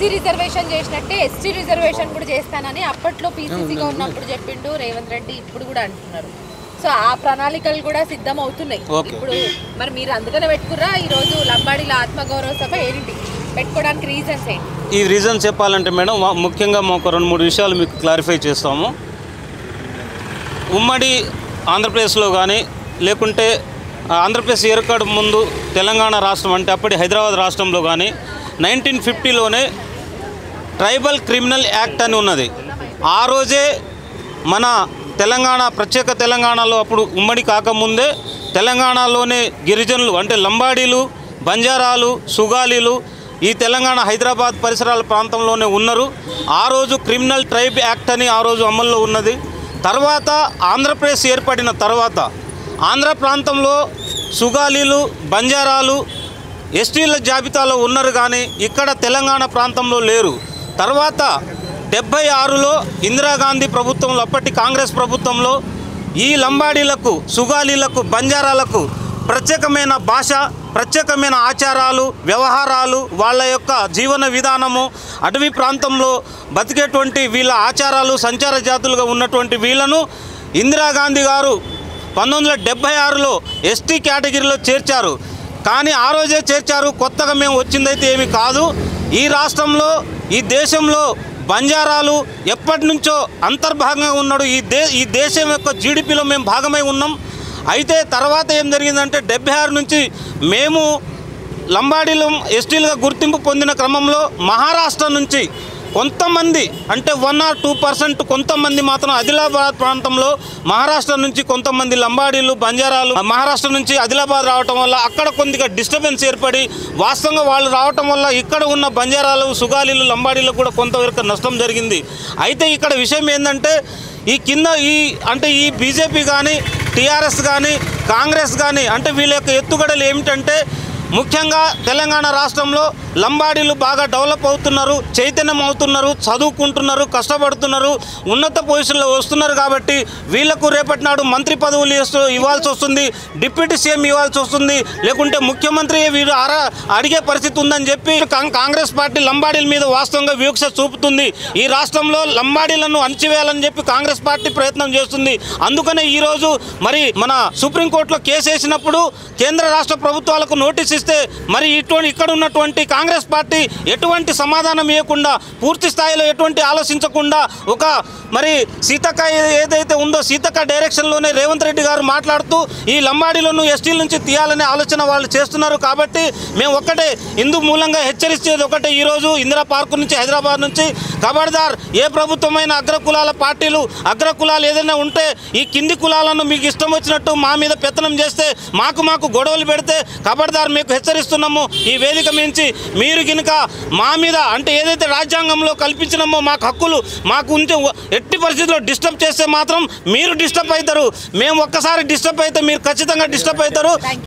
BC reservation చేసినట్టే ST reservation కూడా చేస్తానని అప్పట్లో పీసీసీగా ఉన్నప్పుడు చెప్పిండు రేవంత్ రెడ్డి, ఇప్పుడు కూడా అంటున్నారు. సో ఆ ప్రణాళికలు కూడా సిద్ధం అవుతున్నాయి ఇప్పుడు. మరి మీరు అందుకనే పెట్టుకుర్రా ఈరోజు లంబాడీల ఆత్మగౌరవ సభ? ఏంటి పెట్టుకోవడానికి రీజన్స్ ఏంటి? ఈ రీజన్ చెప్పాలంటే మేడం, ముఖ్యంగా ఒక 2-3 విషయాలు మీకు క్లారిఫై చేస్తాము. ఉమ్మడి ఆంధ్రప్రదేశ్లో కానీ లేకుంటే ఆంధ్రప్రదేశ్ ఏర్పాటు ముందు తెలంగాణ రాష్ట్రం అంటే అప్పటి హైదరాబాద్ రాష్ట్రంలో కానీ 1950లోనే ట్రైబల్ క్రిమినల్ యాక్ట్ అని ఉన్నది. ఆ రోజే మన తెలంగాణ ప్రత్యేక తెలంగాణలో అప్పుడు ఉమ్మడి కాకముందే తెలంగాణలోనే గిరిజనులు అంటే లంబాడీలు, బంజారాలు, సుగాలీలు ఈ తెలంగాణ హైదరాబాద్ పరిసరాల ప్రాంతంలోనే ఉన్నారు. ఆ రోజు క్రిమినల్ ట్రైబ్ యాక్ట్ అని ఆ రోజు అమల్లో ఉన్నది. తర్వాత ఆంధ్రప్రదేశ్ ఏర్పడిన తర్వాత ఆంధ్ర ప్రాంతంలో సుగాలీలు, బంజారాలు ఎస్టీల జాబితాలో ఉన్నారు కానీ ఇక్కడ తెలంగాణ ప్రాంతంలో లేరు. తర్వాత 76లో ఇందిరాగాంధీ ప్రభుత్వంలో, అప్పటి కాంగ్రెస్ ప్రభుత్వంలో ఈ లంబాడీలకు, సుగాలీలకు, బంజారాలకు ప్రత్యేకమైన భాష, ప్రత్యేకమైన ఆచారాలు, వ్యవహారాలు, వాళ్ళ యొక్క జీవన విధానము, అటవీ ప్రాంతంలో బతికేటువంటి వీళ్ళ ఆచారాలు, సంచార జాతులుగా ఉన్నటువంటి వీళ్ళను ఇందిరాగాంధీ గారు 1976లో ఎస్టీ కేటగిరీలో చేర్చారు. కానీ ఆ రోజే చేర్చారు, కొత్తగా మేము వచ్చిందైతే ఏమి కాదు. ఈ రాష్ట్రంలో, ఈ దేశంలో బంజారాలు ఎప్పటి నుంచో అంతర్భాగంగా ఉన్నాడు. ఈ దేశం యొక్క జీడిపిలో మేము భాగమై ఉన్నాం. అయితే తర్వాత ఏం జరిగిందంటే 76 నుంచి మేము లంబాడీలు ఎస్టీలుగా గుర్తింపు పొందిన క్రమంలో మహారాష్ట్ర నుంచి కొంతమంది అంటే 1 or 2% కొంతమంది మాత్రం ఆదిలాబాద్ ప్రాంతంలో మహారాష్ట్ర నుంచి కొంతమంది లంబాడీలు, బంజారాలు మహారాష్ట్ర నుంచి ఆదిలాబాద్ రావటం వల్ల అక్కడ కొద్దిగా డిస్టర్బెన్స్ ఏర్పడి వాస్తవంగా వాళ్ళు రావటం వల్ల ఇక్కడ ఉన్న బంజారాలు, సుగాలీలు, లంబాడీలకు కూడా కొంతవరకు నష్టం జరిగింది. అయితే ఇక్కడ విషయం ఏంటంటే ఈ కింద ఈ బీజేపీ కానీ, టీఆర్ఎస్ కానీ, కాంగ్రెస్ కానీ అంటే వీళ్ళ యొక్క ఎత్తుగడలు ఏమిటంటే ముఖ్యంగా తెలంగాణ రాష్ట్రంలో లంబాడీలు బాగా డెవలప్ అవుతున్నారు, చైతన్యం అవుతున్నారు, చదువుకుంటున్నారు, కష్టపడుతున్నారు, ఉన్నత పొజిషన్లో వస్తున్నారు. కాబట్టి వీళ్లకు రేపటి నాడు మంత్రి పదవులు ఇవ్వాల్సి వస్తుంది, డిప్యూటీ సీఎం ఇవ్వాల్సి వస్తుంది, లేకుంటే ముఖ్యమంత్రి వీరు అడిగే పరిస్థితి ఉందని చెప్పి కాంగ్రెస్ పార్టీ లంబాడీల మీద వాస్తవంగా వివక్ష చూపుతుంది. ఈ రాష్ట్రంలో లంబాడీలను అణచివేయాలని చెప్పి కాంగ్రెస్ పార్టీ ప్రయత్నం చేస్తుంది. అందుకనే ఈరోజు మరి మన సుప్రీంకోర్టులో కేసు వేసినప్పుడు కేంద్ర రాష్ట్ర ప్రభుత్వాలకు నోటీస్ ఇస్తే మరి ఇక్కడ ఉన్నటువంటి కాంగ్రెస్ పార్టీ ఎటువంటి సమాధానం ఇవ్వకుండా, పూర్తి స్థాయిలో ఎటువంటి ఆలోచించకుండా ఒక మరి సీతక్క ఏదైతే ఉందో సీతక్క డైరెక్షన్లోనే రేవంత్ రెడ్డి గారు మాట్లాడుతూ ఈ లంబాడీలను ఎస్టీల నుంచి తీయాలనే ఆలోచన వాళ్ళు చేస్తున్నారు. కాబట్టి మేము ఒక్కటే ఇందు మూలంగా హెచ్చరిస్తేది ఒకటే, ఈరోజు ఇందిరా పార్కు నుంచి, హైదరాబాద్ నుంచి ఖబర్దార్ ఏ ప్రభుత్వమైన అగ్రకులాల పార్టీలు, అగ్రకులాలు ఏదైనా ఉంటే ఈ కింది కులాలను మీకు ఇష్టం వచ్చినట్టు మా మీద పెత్తనం చేస్తే, మాకు గొడవలు పెడితే ఖబర్దార్ మీకు హెచ్చరిస్తున్నాము. ఈ వేదిక మించి మీరు కనుక మా మీద అంటే ఏదైతే రాజ్యాంగంలో కల్పించినామో మాకు హక్కులు మాకు ఉంటే ఎట్టి పరిస్థితుల్లో డిస్టర్బ్ చేస్తే మాత్రం మీరు డిస్టర్బ్ అవుతారు. మేము ఒక్కసారి డిస్టర్బ్ అయితే మీరు ఖచ్చితంగా డిస్టర్బ్ అవుతారు.